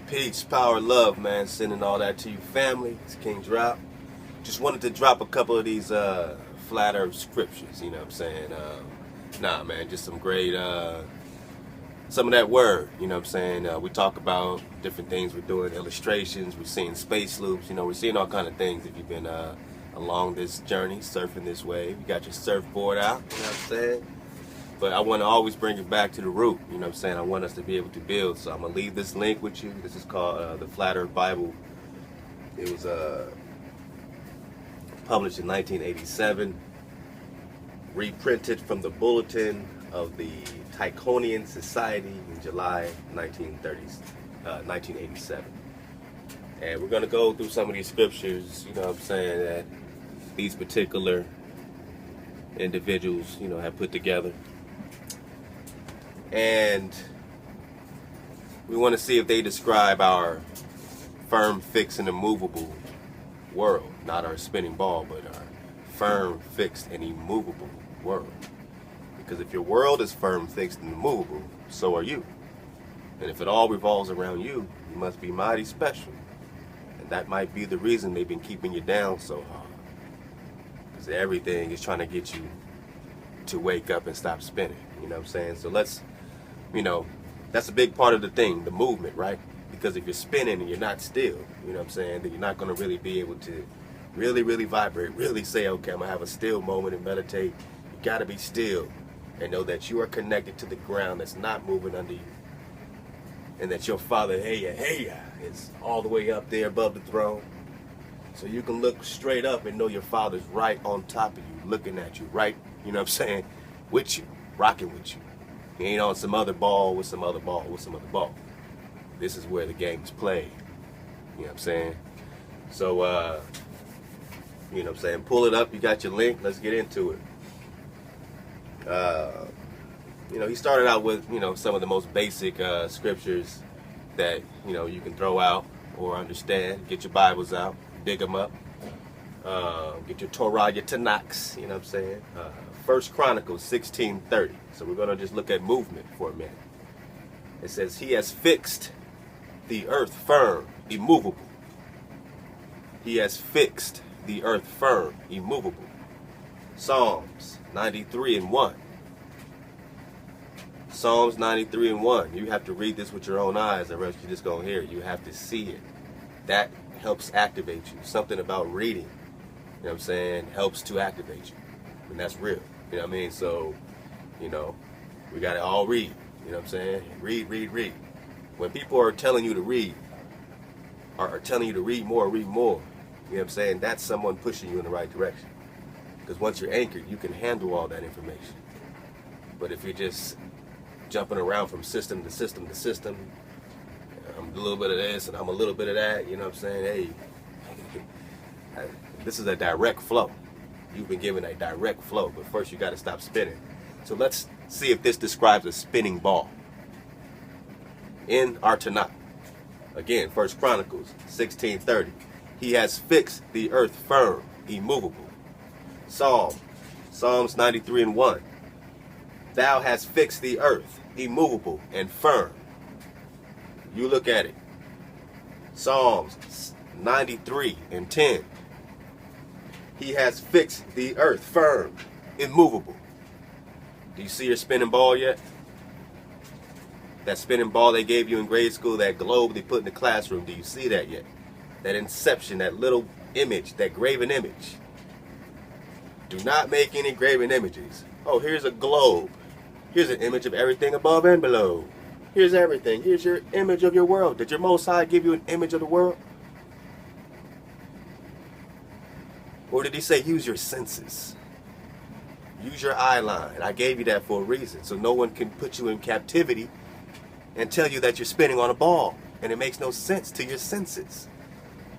Peace, power, love, man. Sending all that to you, family. It's King Drop. Just wanted to drop a couple of these flat earth scriptures, you know what I'm saying? Man, just some great, some of that word, you know what I'm saying? We talk about different things. We're doing illustrations. We're seeing space loops. You know, we're seeing all kind of things if you've been along this journey, surfing this wave. You got your surfboard out, you know what I'm saying? But I want to always bring it back to the root, you know what I'm saying? I want us to be able to build. So I'm going to leave this link with you. This is called the Flat Earth Bible. It was published in 1987, reprinted from the Bulletin of the Tychonian Society in July 1987. And we're going to go through some of these scriptures, you know what I'm saying, that these particular individuals, you know, have put together. And we want to see if they describe our firm, fixed, and immovable world. Not our spinning ball, but our firm, fixed, and immovable world. Because if your world is firm, fixed, and immovable, so are you. And if it all revolves around you, you must be mighty special. And that might be the reason they've been keeping you down so hard. Because everything is trying to get you to wake up and stop spinning. You know what I'm saying? So let's, you know, that's a big part of the thing, the movement, right? Because if you're spinning and you're not still, you know what I'm saying, then you're not going to really be able to really vibrate, really say, okay, I'm going to have a still moment and meditate. You got to be still and know that you are connected to the ground that's not moving under you. And that your Father, hey, is all the way up there above the throne. So you can look straight up and know your Father's right on top of you, looking at you, right, you know what I'm saying, with you, rocking with you. He ain't on some other ball with some other ball with some other ball. This is where the game is played. You know what I'm saying? So, you know what I'm saying? Pull it up. You got your link. Let's get into it. You know, he started out with, you know, some of the most basic scriptures that, you know, you can throw out or understand. Get your Bibles out. Dig them up. Get your Torah, your Tanakhs. You know what I'm saying? 1 Chronicles 16:30. So we're going to just look at movement for a minute. It says, he has fixed the earth firm, immovable. He has fixed the earth firm, immovable. Psalms 93:1. Psalms 93:1. You have to read this with your own eyes, or else you're just going to hear it. You have to see it. That helps activate you. Something about reading, you know what I'm saying, helps to activate you. And that's real. You know what I mean? So, you know, we got to all read. You know what I'm saying? Read. When people are telling you to read, or are telling you to read more, you know what I'm saying? That's someone pushing you in the right direction. Because once you're anchored, you can handle all that information. But if you're just jumping around from system to system to system, I'm a little bit of this and I'm a little bit of that, you know what I'm saying? Hey, this is a direct flow. You've been given a direct flow, but first you got to stop spinning. So let's see if this describes a spinning ball. In our Tanakh, again, 1 Chronicles 16:30, he has fixed the earth firm, immovable. Psalms 93:1, thou hast fixed the earth, immovable and firm. You look at it. Psalms 93:10, he has fixed the earth firm, immovable. Do you see your spinning ball yet? That spinning ball they gave you in grade school, that globe they put in the classroom, do you see that yet? That inception, that little image, that graven image. Do not make any graven images. Oh, here's a globe. Here's an image of everything above and below. Here's everything. Here's your image of your world. Did your Most High give you an image of the world? Or did he say use your senses? Use your eye line. I gave you that for a reason, so no one can put you in captivity and tell you that you're spinning on a ball. And it makes no sense to your senses.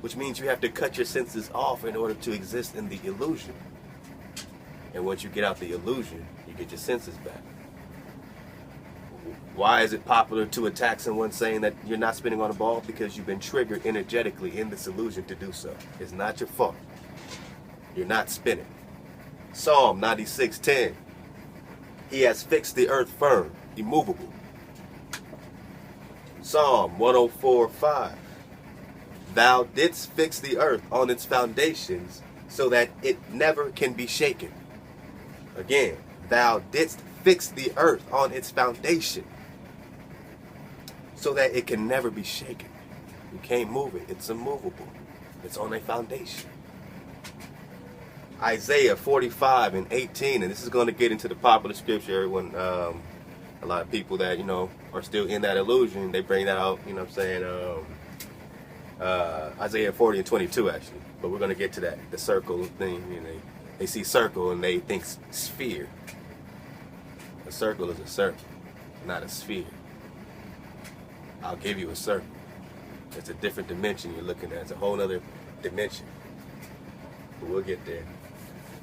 Which means you have to cut your senses off in order to exist in the illusion. And once you get out the illusion, you get your senses back. Why is it popular to attack someone saying that you're not spinning on a ball? Because you've been triggered energetically in this illusion to do so. It's not your fault. You're not spinning. Psalm 96:10. He has fixed the earth firm, immovable. Psalm 104:5. Thou didst fix the earth on its foundations so that it never can be shaken. Again, thou didst fix the earth on its foundation so that it can never be shaken. You can't move it. It's immovable. It's on a foundation. Isaiah 45:18, and this is going to get into the popular scripture. Everyone, a lot of people that, are still in that illusion, they bring that out, what I'm saying, Isaiah 40:22 actually. But we're going to get to that, the circle thing. They see circle and they think sphere. A circle is a circle, not a sphere. I'll give you a circle. It's a different dimension you're looking at. It's a whole other dimension. But we'll get there.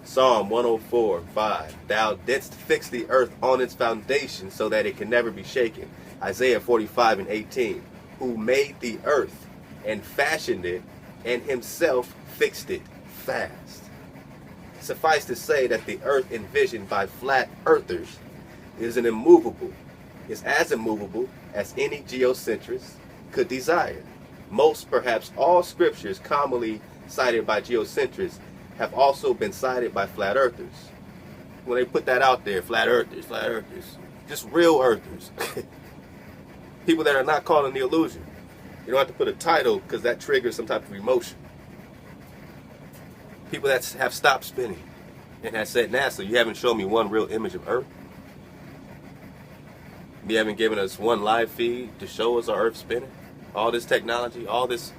Psalm 104:5. Thou didst fix the earth on its foundation so that it can never be shaken. Isaiah 45:18. Who made the earth and fashioned it and himself fixed it fast. Suffice to say that the earth envisioned by flat earthers is as immovable as any geocentrist could desire. Most, perhaps all scriptures commonly cited by geocentrists have also been cited by flat earthers. When they put that out there, flat earthers, just real earthers. People that are not caught in the illusion. You don't have to put a title because that triggers some type of emotion. People that have stopped spinning and have said, NASA, you haven't shown me one real image of Earth. You haven't given us one live feed to show us our Earth spinning. All this technology, all this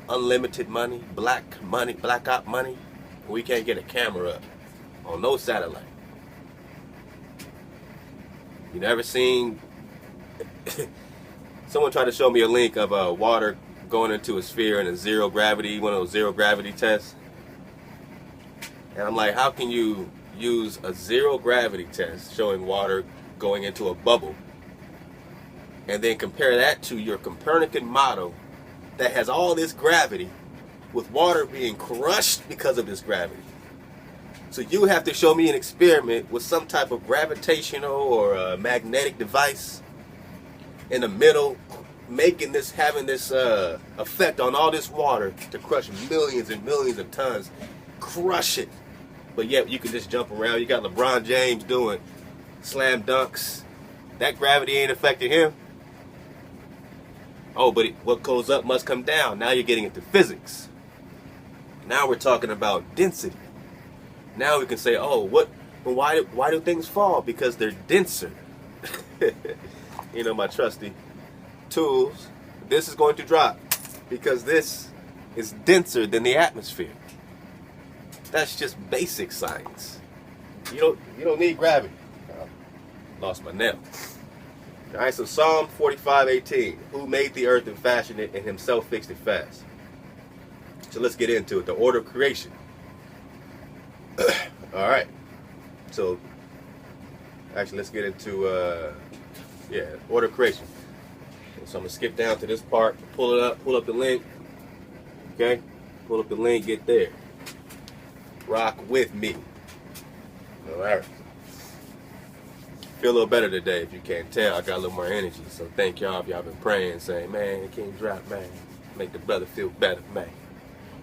unlimited money, black op money. We can't get a camera up on no satellite. You never seen someone tried to show me a link of water going into a sphere in a zero gravity, one of those zero gravity tests. And I'm like, how can you use a zero gravity test showing water going into a bubble and then compare that to your Copernican model that has all this gravity with water being crushed because of this gravity? So you have to show me an experiment with some type of gravitational or magnetic device in the middle, having this effect on all this water to crush millions and millions of tons, crush it. But yet you can just jump around. You got LeBron James doing slam dunks. That gravity ain't affecting him. Oh, but what goes up must come down. Now you're getting into physics. Now we're talking about density. Now we can say, oh, why do things fall? Because they're denser. My trusty tools. This is going to drop because this is denser than the atmosphere. That's just basic science. You don't need gravity. Lost my nail. All right, so Psalm 45:18. Who made the earth and fashioned it and himself fixed it fast. So let's get into it. The order of creation. All right. So actually, let's get into order of creation. So I'm gonna skip down to this part. Pull up the link. Okay, pull up the link. Get there. Rock with me. All right. Feel a little better today, if you can't tell. I got a little more energy. So thank y'all if y'all been praying, saying, man, King Drop, man, make the brother feel better, man.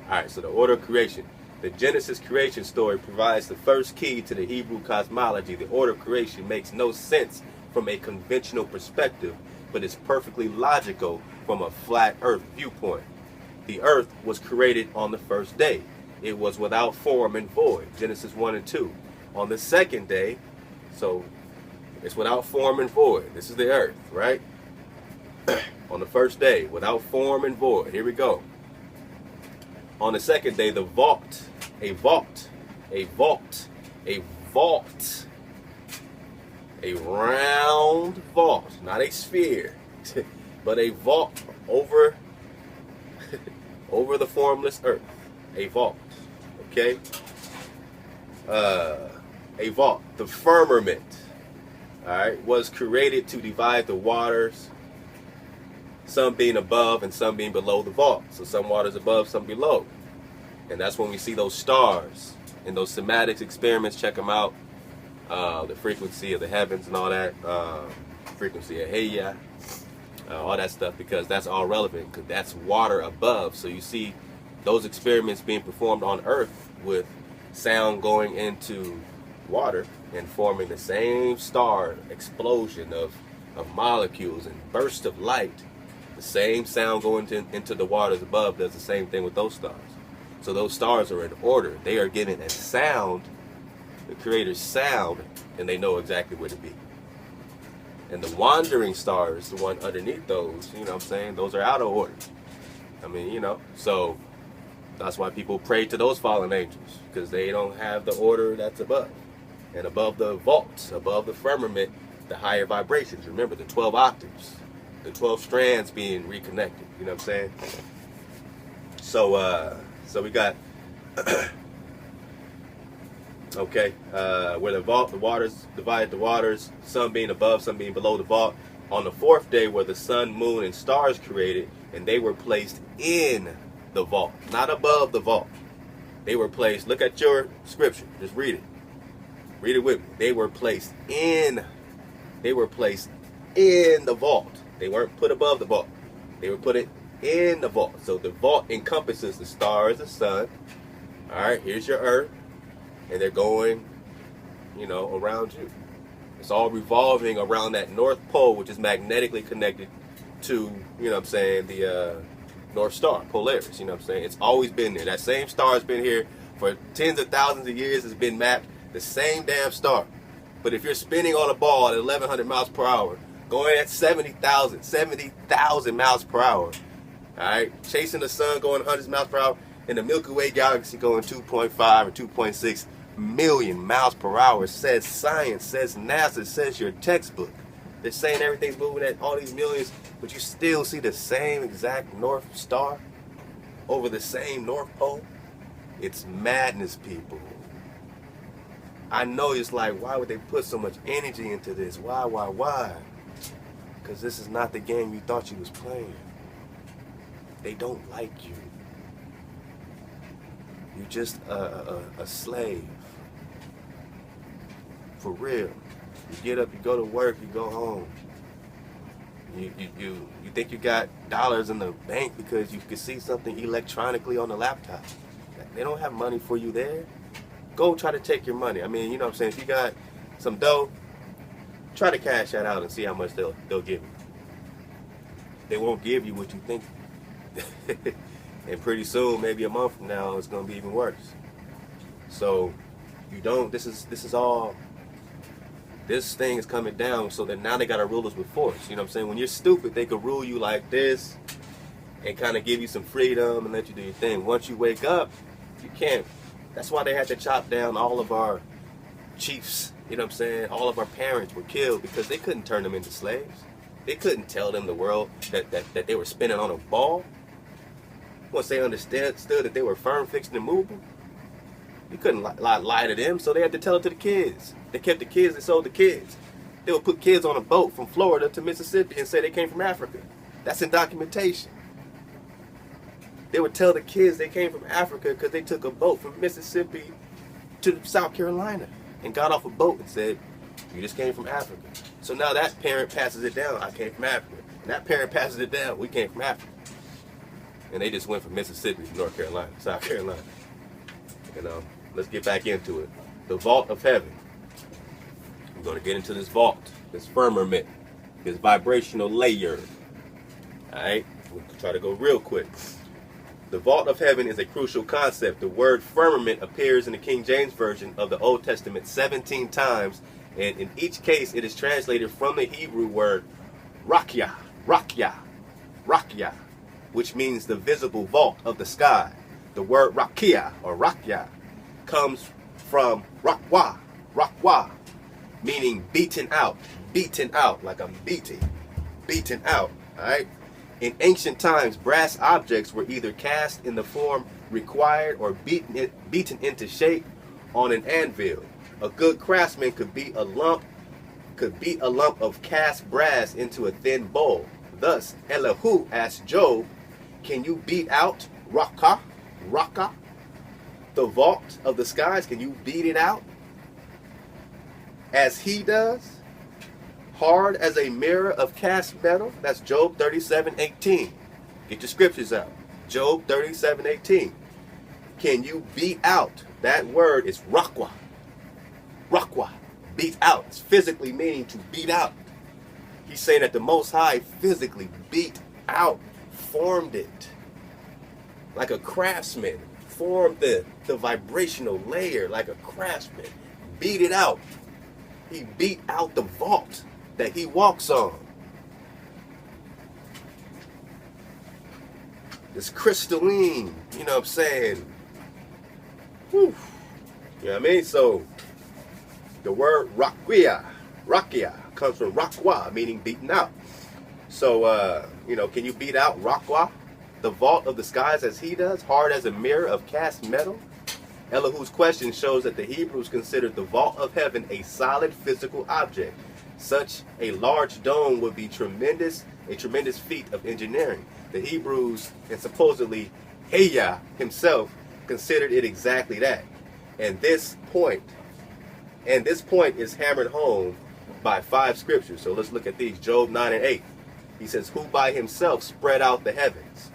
All right, so the order of creation. The Genesis creation story provides the first key to the Hebrew cosmology. The order of creation makes no sense from a conventional perspective, but is perfectly logical from a flat earth viewpoint. The earth was created on the first day. It was without form and void. Genesis 1 and 2. On the second day, so it's without form and void. This is the earth, right? On the first day, without form and void. Here we go. On the second day, a vault, a round vault, not a sphere, but a vault over the formless earth. A vault, okay? A vault, the firmament, all right, was created to divide the waters, some being above and some being below the vault. So some waters above, some below. And that's when we see those stars in those cymatics experiments. Check them out. The frequency of the heavens and all that. Frequency of Heya. all that stuff, because that's all relevant, because that's water above. So you see those experiments being performed on Earth with sound going into water and forming the same star explosion of molecules and bursts of light. The same sound going into the waters above does the same thing with those stars. So those stars are in order. They are given a sound, the Creator's sound, and they know exactly where to be. And the wandering stars, the one underneath those, you know what I'm saying, those are out of order. I mean, you know, so that's why people pray to those fallen angels, because they don't have the order that's above. And above the vaults, above the firmament, the higher vibrations. Remember, the 12 octaves, the 12 strands being reconnected. You know what I'm saying? So we got, okay, where the vault, the waters divided the waters, some being above, some being below the vault. On the fourth day, were the sun, moon, and stars created, and they were placed in the vault, not above the vault. They were placed, look at your scripture, just read it. Read it with me. They were placed in the vault. They weren't put above the vault. They were put in the vault. So the vault encompasses the stars, the sun. All right, here's your earth. And they're going, you know, around you. It's all revolving around that North Pole, which is magnetically connected to, you know what I'm saying, the North Star, Polaris, you know what I'm saying? It's always been there. That same star has been here for tens of thousands of years. It's been mapped. The same damn star. But if you're spinning on a ball at 1,100 miles per hour, going at 70,000 miles per hour, all right, chasing the sun going 100 miles per hour, and the Milky Way galaxy going 2.5 or 2.6 million miles per hour, says science, says NASA, says your textbook. They're saying everything's moving at all these millions, but you still see the same exact North Star over the same North Pole. It's madness, people. I know it's like, why would they put so much energy into this? Why? Because this is not the game you thought you was playing. They don't like you. You're just a slave. For real. You get up, you go to work, you go home. You think you got dollars in the bank because you can see something electronically on the laptop. They don't have money for you there. Go try to take your money. I mean, you know what I'm saying? If you got some dough, try to cash that out and see how much they'll give you. They won't give you what you think. And pretty soon, maybe a month from now, it's going to be even worse. So, you don't, this thing is coming down, so that now they got to rule us with force. You know what I'm saying? When you're stupid, they could rule you like this and kind of give you some freedom and let you do your thing. Once you wake up, you can't. That's why they had to chop down all of our chiefs. You know what I'm saying? All of our parents were killed because they couldn't turn them into slaves. They couldn't tell them the world that they were spinning on a ball. Once they understood that they were firm, fixed, and immovable, you couldn't lie to them, so they had to tell it to the kids. They kept the kids, they sold the kids. They would put kids on a boat from Florida to Mississippi and say they came from Africa. That's in documentation. They would tell the kids they came from Africa because they took a boat from Mississippi to South Carolina and got off a boat and said, you just came from Africa. So now that parent passes it down, I came from Africa. And that parent passes it down, we came from Africa. And they just went from Mississippi to North Carolina, South Carolina. You know, let's get back into it. The vault of heaven. We're going to get into this vault, this firmament, this vibrational layer. All right, we'll try to go real quick. The vault of heaven is a crucial concept. The word firmament appears in the King James Version of the Old Testament 17 times, and in each case it is translated from the Hebrew word rakia, which means the visible vault of the sky. The word rakia or rakya comes from rakwa, meaning beaten out, like I'm beaten out, all right? In ancient times, brass objects were either cast in the form required or beaten into shape on an anvil. A good craftsman could beat a lump of cast brass into a thin bowl. Thus, Elihu asked Job, "Can you beat out Raka, the vault of the skies? Can you beat it out as he does?" hard as a mirror of cast metal. That's Job 37:18. Get your scriptures out. Job 37:18. Can you beat out? That word is rakwa. Rakwa. Beat out. It's physically meaning to beat out. He's saying that the Most High physically beat out, formed it. Like a craftsman. Formed the vibrational layer like a craftsman. Beat it out. He beat out the vault that he walks on. It's crystalline, you know what I'm saying? Whew. You know what I mean? So, the word rakia comes from rakwa, meaning beaten out. So, can you beat out rakwa, the vault of the skies, as he does, hard as a mirror of cast metal? Elihu's question shows that the Hebrews considered the vault of heaven a solid physical object. Such a large dome would be a tremendous feat of engineering. The Hebrews, and supposedly Heya himself, considered it exactly that. And this point is hammered home by 5 scriptures. So let's look at these. Job 9:8. He says, who by himself spread out the heavens.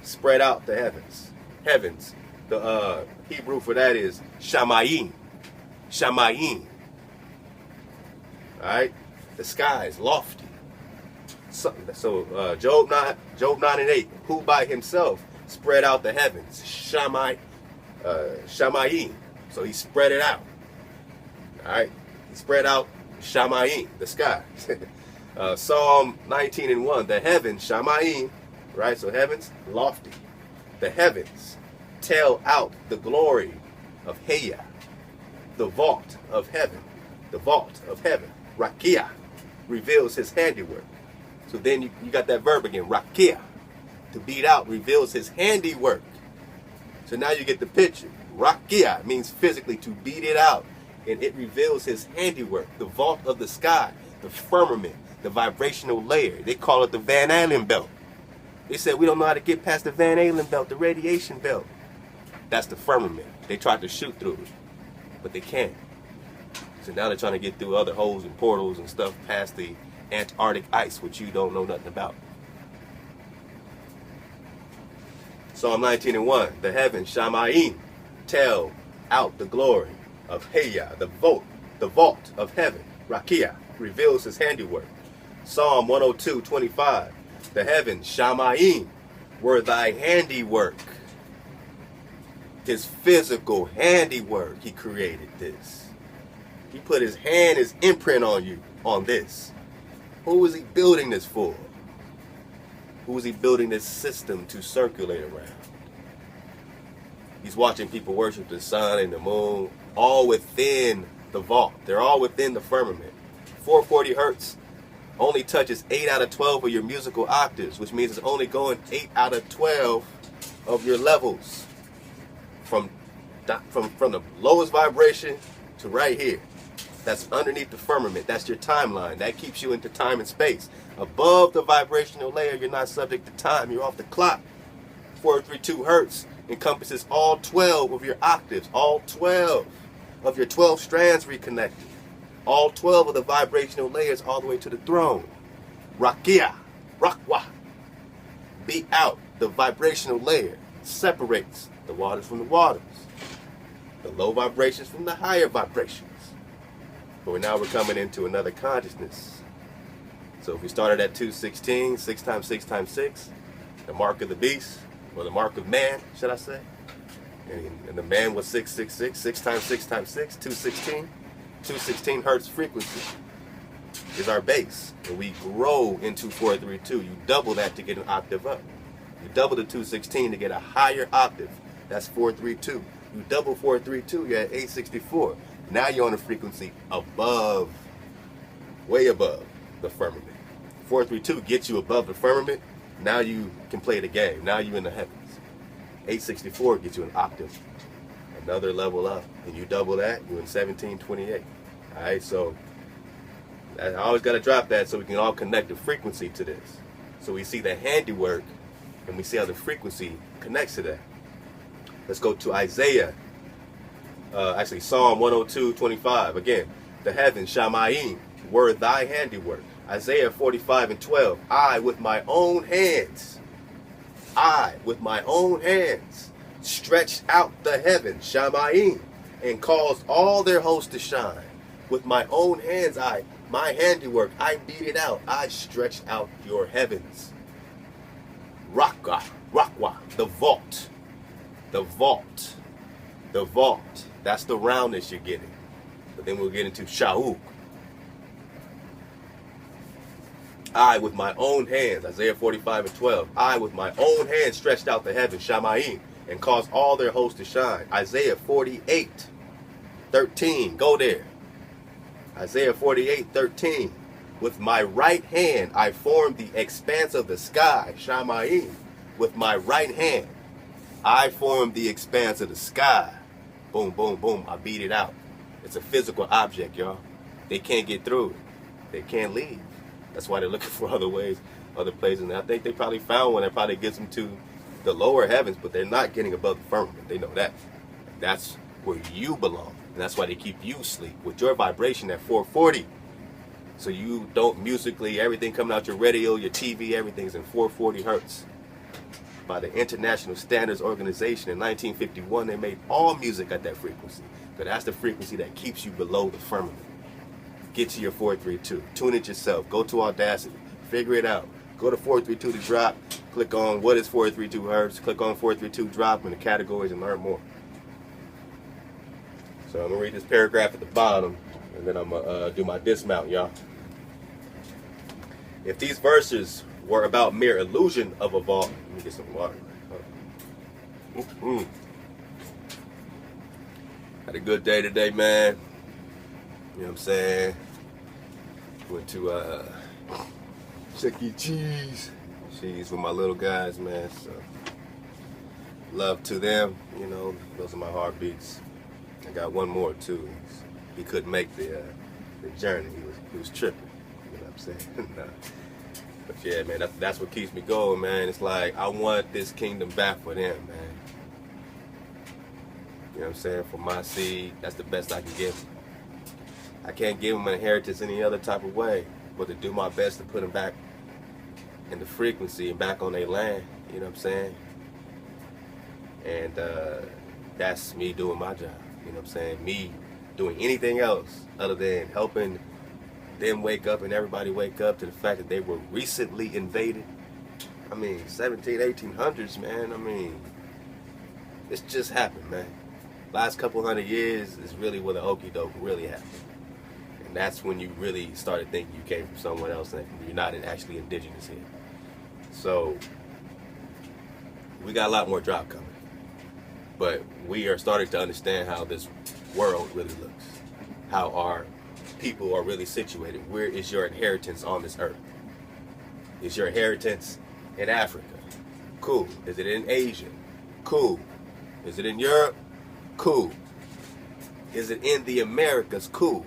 Spread out the heavens. Heavens. The Hebrew for that is shamayim. Shamayim. Alright? The skies, lofty. So Job 9:8. Who by himself spread out the heavens. Shamayim. So he spread it out. Alright? He spread out shamayim, the sky. Psalm 19:1. The heavens, shamayim. Right? So heavens, lofty. The heavens tell out the glory of Heya, the vault of heaven. The vault of heaven, rakia, reveals his handiwork. So then you got that verb again, rakia, to beat out, reveals his handiwork. So now you get the picture. Rakia means physically to beat it out, and it reveals his handiwork, the vault of the sky, the firmament, the vibrational layer. They call it the Van Allen belt. They said we don't know how to get past the Van Allen belt, the radiation belt. That's the firmament. They tried to shoot through it, but they can't. So now they're trying to get through other holes and portals and stuff past the Antarctic ice, which you don't know nothing about. Psalm 19:1. The heavens, shamayim, tell out the glory of Heya, the vault of heaven, rakia, reveals his handiwork. Psalm 102:25. The heavens, shamayim, were thy handiwork. His physical handiwork, he created this. He put his hand, his imprint on you, on this. Who is he building this for? Who is he building this system to circulate around? He's watching people worship the sun and the moon, all within the vault. They're all within the firmament. 440 hertz only touches 8 out of 12 of your musical octaves, which means it's only going 8 out of 12 of your levels. From the lowest vibration to right here. That's underneath the firmament. That's your timeline. That keeps you into time and space. Above the vibrational layer, you're not subject to time. You're off the clock. 432 hertz encompasses all 12 of your octaves. All 12 of your 12 strands reconnected. All 12 of the vibrational layers all the way to the throne. Rakia. Rakwa. Beat out the vibrational layer. Separates the waters from the waters. The low vibrations from the higher vibrations. But now we're coming into another consciousness. So if we started at 216, 6 times 6 times 6, the mark of the beast, or the mark of man, should I say? And the man was 666, 6 times 6 times 6, 216. 216 hertz frequency is our base. And we grow into 432. You double that to get an octave up. You double the 216 to get a higher octave. That's 432. You double 432, you're at 864. Now you're on a frequency above, way above the firmament. 432 gets you above the firmament. Now you can play the game. Now you're in the heavens. 864 gets you an octave, another level up. And you double that, you're in 1728. All right, so I always got to drop that so we can all connect the frequency to this. So we see the handiwork and we see how the frequency connects to that. Let's go to Isaiah. Psalm 102:25. Again, the heavens, shamayim, were thy handiwork. Isaiah 45:12. I with my own hands, stretched out the heavens, Shamayim, and caused all their hosts to shine. With my own hands, my handiwork, I beat it out. I stretched out your heavens. Rakwa, the vault. That's the roundness you're getting. But then we'll get into Shauk. I with my own hands, Isaiah 45:12. I with my own hands stretched out the heavens, Shamayim, and caused all their hosts to shine. Isaiah 48:13. Go there. Isaiah 48:13. With my right hand I formed the expanse of the sky, Shamayim. With my right hand I formed the expanse of the sky. Boom, boom, boom. I beat it out. It's a physical object, y'all. They can't get through it. They can't leave. That's why they're looking for other ways, other places. And I think they probably found one that probably gets them to the lower heavens, but they're not getting above the firmament. They know that. That's where you belong. And that's why they keep you asleep with your vibration at 440. So you don't musically, everything coming out your radio, your TV, everything's in 440 hertz. By the International Standards Organization in 1951, they made all music at that frequency. But that's the frequency that keeps you below the firmament. Get to your 432. Tune it yourself. Go to Audacity. Figure it out. Go to 432 to drop. Click on what is 432 hertz. Click on 432 drop in the categories and learn more. So I'm going to read this paragraph at the bottom, and then I'm going to do my dismount, y'all. If these verses were about mere illusion of a vault, let me get some water. Had a good day today, man. You know what I'm saying? Went to Chuck E. Cheese with my little guys, man. So love to them. You know, those are my heartbeats. I got one more too. He couldn't make the journey. He was tripping. You know what I'm saying? But yeah, man, that's what keeps me going, man. It's like I want this kingdom back for them, man. You know what I'm saying? For my seed, that's the best I can give them. I can't give them an inheritance any other type of way, but to do my best to put them back in the frequency and back on their land. You know what I'm saying? And that's me doing my job. You know what I'm saying? Me doing anything else other than helping them wake up and everybody wake up to the fact that they were recently invaded. I mean, 1800s, man. I mean, it's just happened, man. Last couple hundred years is really where the okie doke really happened. And that's when you really started thinking you came from somewhere else and you're not actually indigenous here. So, we got a lot more drop coming. But we are starting to understand how this world really looks. How our people are really situated. Where is your inheritance on this earth? Is your inheritance in Africa? Cool. Is it in Asia? Cool. Is it in Europe? Cool. Is it in the Americas? Cool.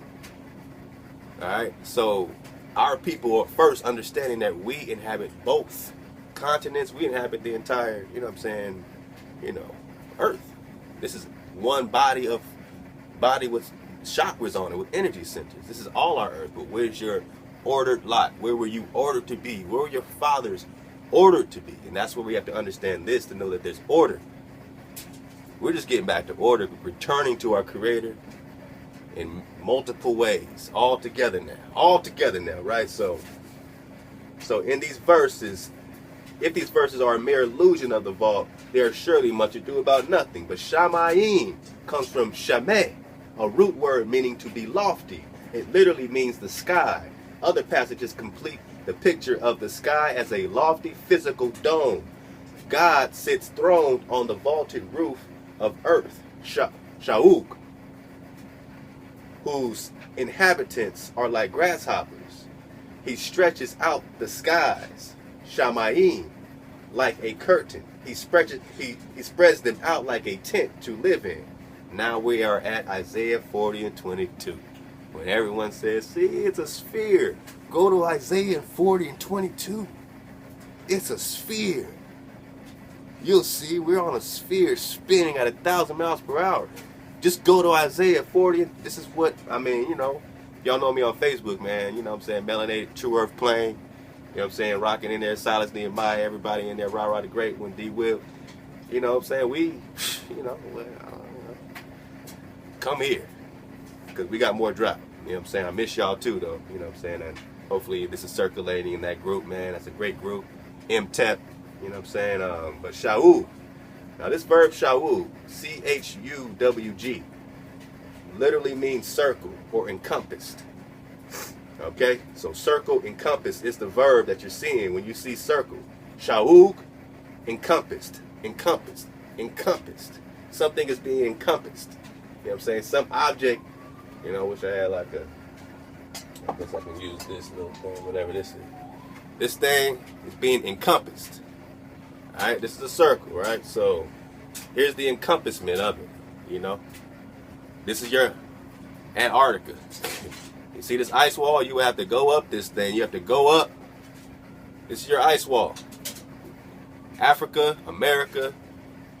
Alright? So our people are first understanding that we inhabit both continents. We inhabit the entire, you know what I'm saying, earth. This is one body with chakras on it, with energy centers. This is all our earth. But where's your ordered lot? Where were you ordered to be? Where were your fathers ordered to be? And that's where we have to understand this to know that there's order. We're just getting back to order, returning to our Creator in multiple ways, all together now, right? So in these verses, if these verses are a mere illusion of the vault, there is surely much ado about nothing. But Shamayim comes from Shameh, a root word meaning to be lofty. It literally means the sky. Other passages complete the picture of the sky as a lofty physical dome. God sits throned on the vaulted roof of earth, Shauk, whose inhabitants are like grasshoppers. He stretches out the skies, Shamayim, like a curtain. He spreads them out like a tent to live in. Now we are at Isaiah 40:22. When everyone says, see, it's a sphere. Go to Isaiah 40:22. It's a sphere. You'll see we're on a sphere spinning at 1,000 miles per hour. Just go to Isaiah 40. This is what, Y'all know me on Facebook, man. You know what I'm saying? Melanated, True Earth Plane. You know what I'm saying? Rocking in there, Silas Nehemiah, everybody in there, Rah the Great, when D Will. You know what I'm saying? We, come here. Because we got more drop. You know what I'm saying? I miss y'all too, though. You know what I'm saying? And hopefully this is circulating in that group, man. That's a great group. MTEP, you know what I'm saying? But Shawug. Now this verb Shawug, C-H-U-W-G, literally means circle or encompassed. Okay, so circle, encompass is the verb that you're seeing when you see circle. Shawug, encompassed, encompassed, encompassed. Something is being encompassed. You know what I'm saying? Some object, you know, I wish I had like I guess I can use this little thing, whatever this is. This thing is being encompassed. Alright, this is a circle, right? So here's the encompassment of it, you know. This is your Antarctica. You see this ice wall? You have to go up this thing. You have to go up. This is your ice wall. Africa, America.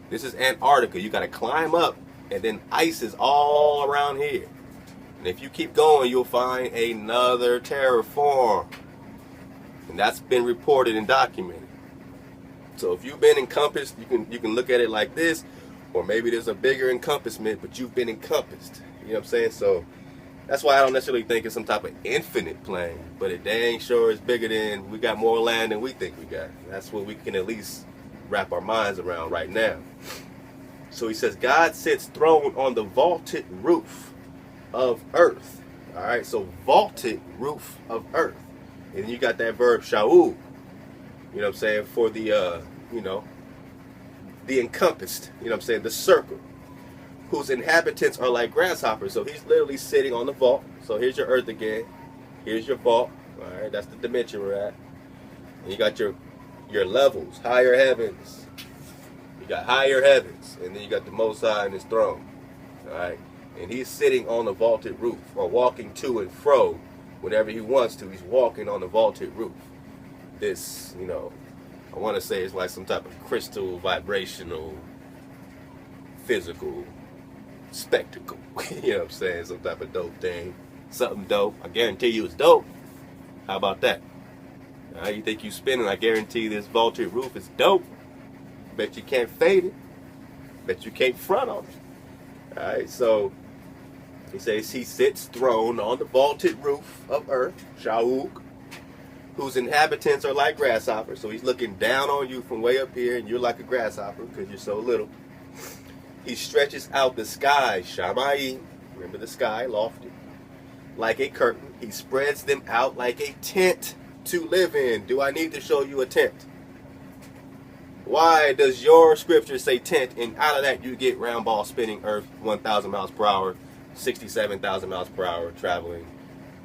This is Antarctica. You got to climb up, and then ice is all around here. And if you keep going, you'll find another terraform. And that's been reported and documented. So if you've been encompassed, you can look at it like this, or maybe there's a bigger encompassment, but you've been encompassed. You know what I'm saying? So that's why I don't necessarily think it's some type of infinite plane, but it dang sure is bigger than, we got more land than we think we got. That's what we can at least wrap our minds around right now. So he says, God sits throned on the vaulted roof of earth. All right, so vaulted roof of earth. And then you got that verb Shawug. You know what I'm saying? For the, the encompassed, you know what I'm saying? The circle, whose inhabitants are like grasshoppers. So he's literally sitting on the vault. So here's your earth again. Here's your vault. All right, that's the dimension we're at. And you got your levels, higher heavens. You got higher heavens. And then you got the Most High in his throne. All right. And he's sitting on the vaulted roof, or walking to and fro whenever he wants to. He's walking on the vaulted roof. This, I want to say it's like some type of crystal, vibrational, physical spectacle. You know what I'm saying? Some type of dope thing. Something dope. I guarantee you it's dope. How about that? You think you spinning? I guarantee this vaulted roof is dope. Bet you can't fade it. Bet you can't front on it. Alright, so he says he sits throned on the vaulted roof of earth, Shawug, whose inhabitants are like grasshoppers. So he's looking down on you from way up here, and you're like a grasshopper because you're so little. He stretches out the sky, Shammai, remember the sky, lofty, like a curtain. He spreads them out like a tent to live in. Do I need to show you a tent? Why does your scripture say tent, and out of that you get round ball spinning earth 1,000 miles per hour, 67,000 miles per hour, traveling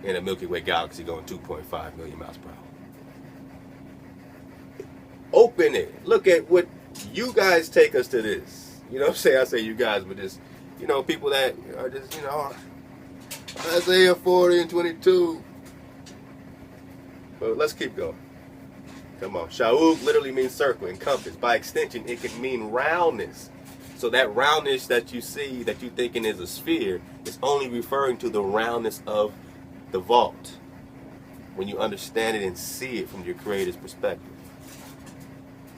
in a Milky Way galaxy going 2.5 million miles per hour? Open it. Look at what you guys take us to this. You know what I'm saying? I say you guys, but just, people that are just, Isaiah 40 and 22. But let's keep going. Come on. Shawug literally means circle, encompass. By extension, it can mean roundness. So that roundness that you see, that you thinking is a sphere, is only referring to the roundness of the vault. When you understand it and see it from your creator's perspective.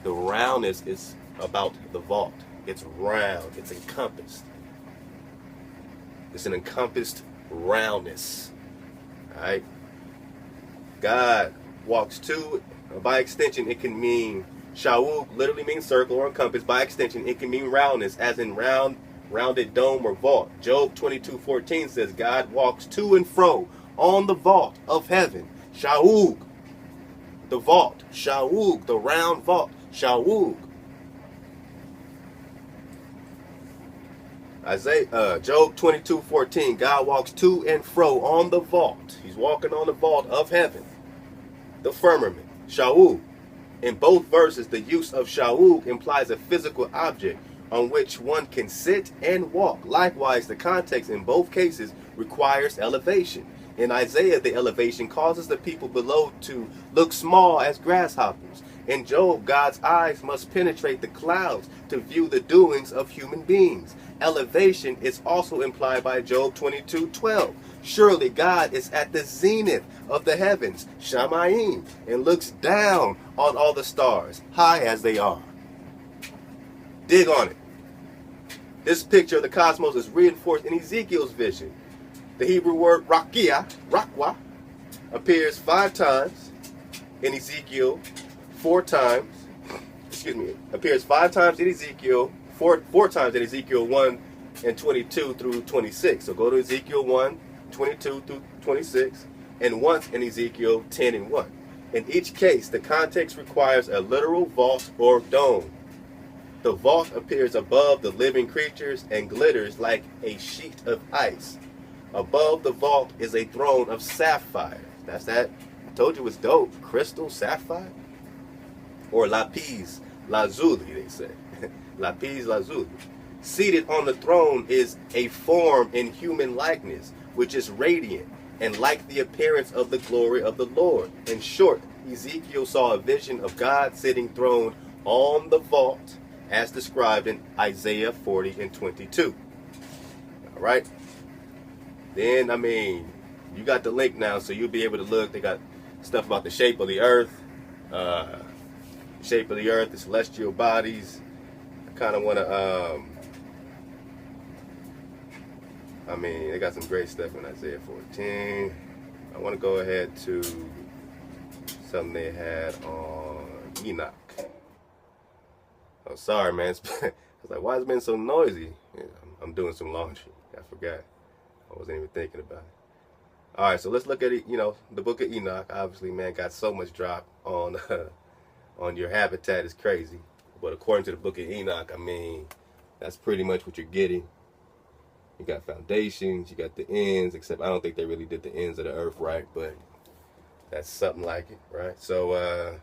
The roundness is about the vault. It's round. It's encompassed. It's an encompassed roundness. Alright? God walks to, by extension, it can mean, Shawug literally means circle or encompass. By extension, it can mean roundness, as in rounded dome or vault. Job 22:14 says, God walks to and fro on the vault of heaven. Shawug, the vault. Shawug, the round vault. Shawug. Job 22:14, God walks to and fro on the vault. He's walking on the vault of heaven, the firmament. Shawug. In both verses, the use of Shawug implies a physical object on which one can sit and walk. Likewise, the context in both cases requires elevation. In Isaiah, the elevation causes the people below to look small as grasshoppers. In Job, God's eyes must penetrate the clouds to view the doings of human beings. Elevation is also implied by Job 22:12. Surely God is at the zenith of the heavens, Shamayim, and looks down on all the stars, high as they are. Dig on it. This picture of the cosmos is reinforced in Ezekiel's vision. The Hebrew word rakia, rakwa, appears 5 times in Ezekiel, 4 times, appears 5 times in Ezekiel, four times in Ezekiel 1 and 22 through 26. So go to Ezekiel 1, 22 through 26, and once in Ezekiel 10 and 1. In each case, the context requires a literal vault or dome. The vault appears above the living creatures and glitters like a sheet of ice. Above the vault is a throne of sapphire. That's that. I told you it was dope. Crystal sapphire? Or lapis lazuli, they say. Lapis lazuli. Seated on the throne is a form in human likeness, which is radiant and like the appearance of the glory of the Lord. In short, Ezekiel saw a vision of God sitting throned on the vault, as described in Isaiah 40 and 22. All right. Then, I mean, you got the link now, so you'll be able to look. They got stuff about the shape of the earth, the celestial bodies. I kind of want to, I mean, they got some great stuff in Isaiah 14. I want to go ahead to something they had on Enoch. Oh, sorry, man. I was like, why is it been so noisy? Yeah, I'm doing some laundry. I forgot. I wasn't even thinking about it. All right, so let's look at it. You know, the book of Enoch. Obviously, man, got so much drop on your habitat. Is crazy. But according to the book of Enoch, I mean, that's pretty much what you're getting. You got foundations, you got the ends, except I don't think they really did the ends of the earth right, but that's something like it, right? So,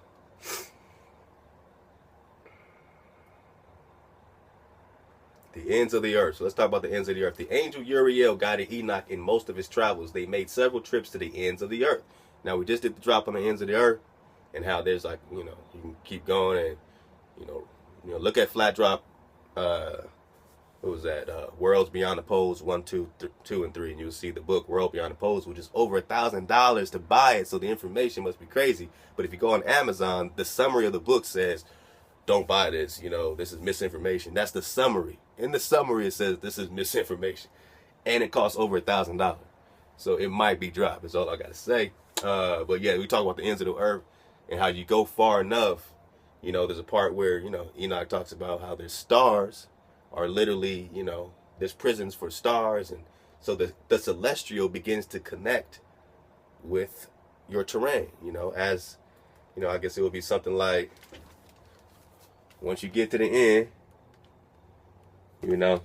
the ends of the earth. So let's talk about the ends of the earth. The angel Uriel guided Enoch in most of his travels. They made several trips to the ends of the earth. Now, we just did the drop on the ends of the earth and how there's like, you know, you can keep going and, you know, look at Flat Drop, what was that? Worlds Beyond the Poles 1, 2, 2, and 3. And you'll see the book World Beyond the Poles, which is over $1,000 to buy it. So the information must be crazy. But if you go on Amazon, the summary of the book says, don't buy this, you know, this is misinformation. That's the summary. In the summary, it says this is misinformation. And it costs over $1,000. So it might be dropped, is all I got to say. But yeah, we talk about the ends of the earth and how you go far enough. You know, there's a part where, you know, Enoch talks about how there's stars are literally, you know, there's prisons for stars. And so the celestial begins to connect with your terrain, you know, as, you know, I guess it would be something like, once you get to the end, you know,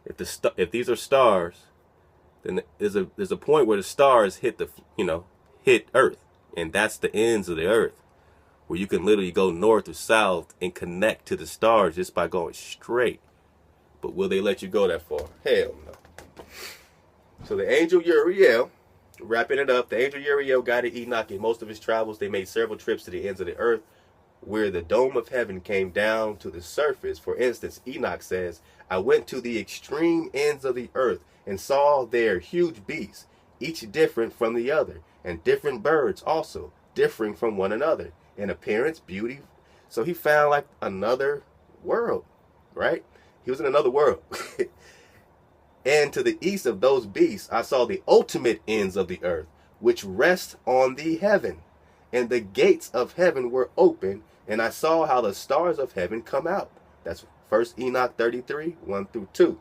if these are stars, then there's a point where the stars hit hit Earth, and that's the ends of the Earth, where you can literally go north or south and connect to the stars just by going straight. But will they let you go that far? Hell no. So the angel Uriel, wrapping it up, the angel Uriel guided Enoch in most of his travels. They made several trips to the ends of the earth, where the dome of heaven came down to the surface. For instance, Enoch says, I went to the extreme ends of the earth and saw there huge beasts, each different from the other, and different birds also, differing from one another in appearance, beauty. So he found like another world, right? He was in another world. And to the east of those beasts, I saw the ultimate ends of the earth, which rest on the heaven. And the gates of heaven were open, and I saw how the stars of heaven come out. That's 1 Enoch 33, 1 through 2.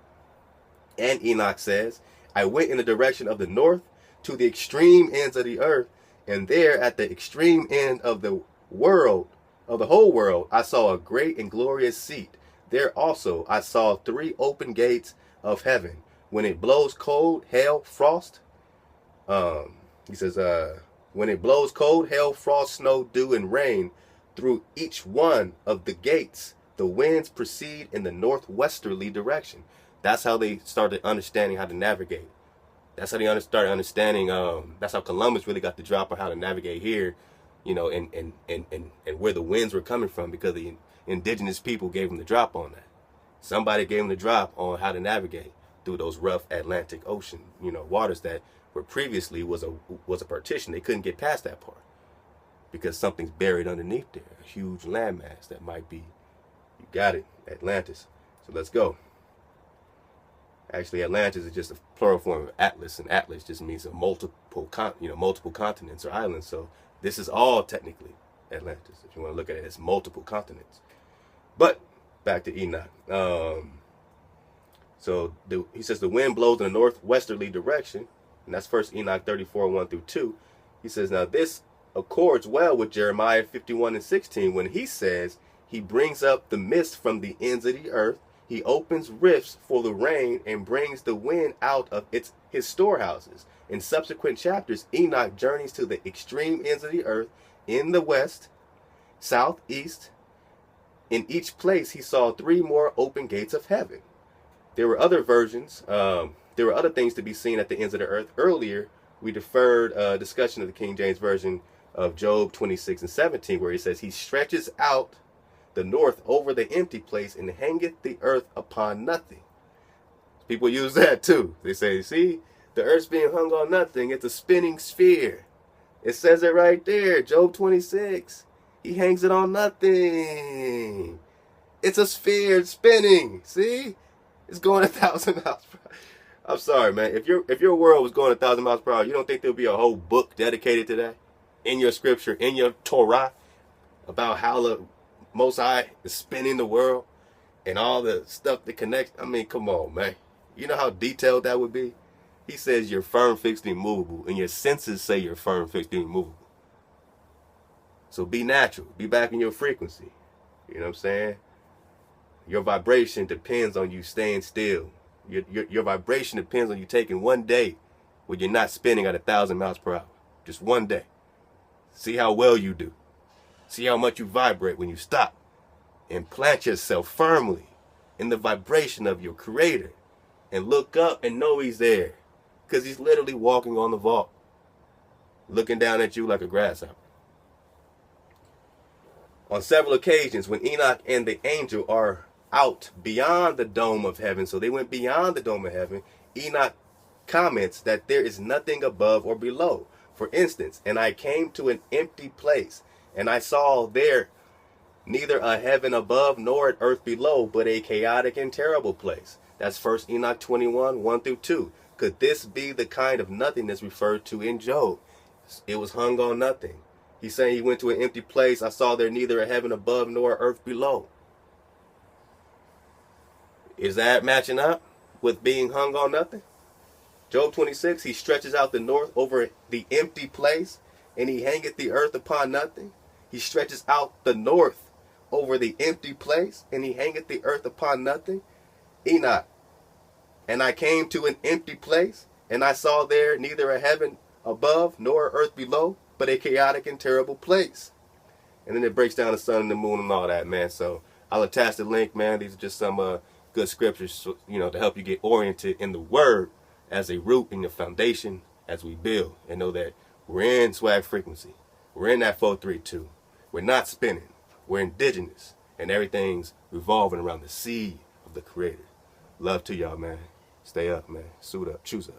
And Enoch says, I went in the direction of the north to the extreme ends of the earth, and there at the extreme end of the world, of the whole world, I saw a great and glorious seat. There also I saw 3 open gates of heaven. When it blows cold, hail, frost, he says, when it blows cold, hail, frost, snow, dew, and rain, through each one of the gates, the winds proceed in the northwesterly direction. That's how they started understanding how to navigate. That's how they started understanding, that's how Columbus really got the drop on how to navigate here, and where the winds were coming from, because the indigenous people gave them the drop on that. Somebody gave them the drop on how to navigate through those rough Atlantic Ocean, waters that were previously was a partition. They couldn't get past that part because something's buried underneath there, a huge landmass that might be, you got it, Atlantis. So let's go. Actually, Atlantis is just a plural form of Atlas, and Atlas just means a multiple continents or islands. So this is all technically Atlantis, if you want to look at it as multiple continents. But back to Enoch. He says the wind blows in a northwesterly direction, and that's First Enoch 34:1-2. He says, now this accords well with Jeremiah 51:16 when he says he brings up the mist from the ends of the earth. He opens rifts for the rain and brings the wind out of his storehouses. In subsequent chapters, Enoch journeys to the extreme ends of the earth in the west, southeast. In each place, he saw 3 more open gates of heaven. There were other versions. There were other things to be seen at the ends of the earth. Earlier, we deferred discussion of the King James Version of Job 26:17, where he says, he stretches out the north over the empty place and hangeth the earth upon nothing. People use that too. They say, see, the earth's being hung on nothing. It's a spinning sphere. It says it right there, Job 26. He hangs it on nothing. It's a sphere, it's spinning. See? It's going 1,000 miles per hour. I'm sorry, man. If your world was going 1,000 miles per hour, you don't think there'll be a whole book dedicated to that? In your scripture, in your Torah, about how the Most High is spinning the world and all the stuff that connects. I mean, come on, man. You know how detailed that would be? He says you're firm, fixed, and immovable, and your senses say you're firm, fixed, and immovable. So be natural. Be back in your frequency. You know what I'm saying? Your vibration depends on you staying still. Your vibration depends on you taking one day where you're not spinning at 1,000 miles per hour. Just one day. See how well you do. See how much you vibrate when you stop. And plant yourself firmly in the vibration of your Creator. And look up and know He's there. Because He's literally walking on the vault. Looking down at you like a grasshopper. On several occasions, when Enoch and the angel are out beyond the dome of heaven, so they went beyond the dome of heaven, Enoch comments that there is nothing above or below. For instance, and I came to an empty place, and I saw there neither a heaven above nor an earth below, but a chaotic and terrible place. That's First Enoch 21:1-2. Could this be the kind of nothingness referred to in Job? It was hung on nothing. He's saying he went to an empty place. I saw there neither a heaven above nor earth below. Is that matching up with being hung on nothing? Job 26, he stretches out the north over the empty place, and he hangeth the earth upon nothing. He stretches out the north over the empty place, and he hangeth the earth upon nothing. Enoch, and I came to an empty place, and I saw there neither a heaven above nor earth below, but a chaotic and terrible place. And then it breaks down the sun and the moon and all that, man. So I'll attach the link, man. These are just some good scriptures, to help you get oriented in the word as a root in your foundation as we build, and know that we're in swag frequency. We're in that 432. We're not spinning. We're indigenous, and everything's revolving around the seed of the Creator. Love to y'all, man. Stay up, man. Suit up. Choose up.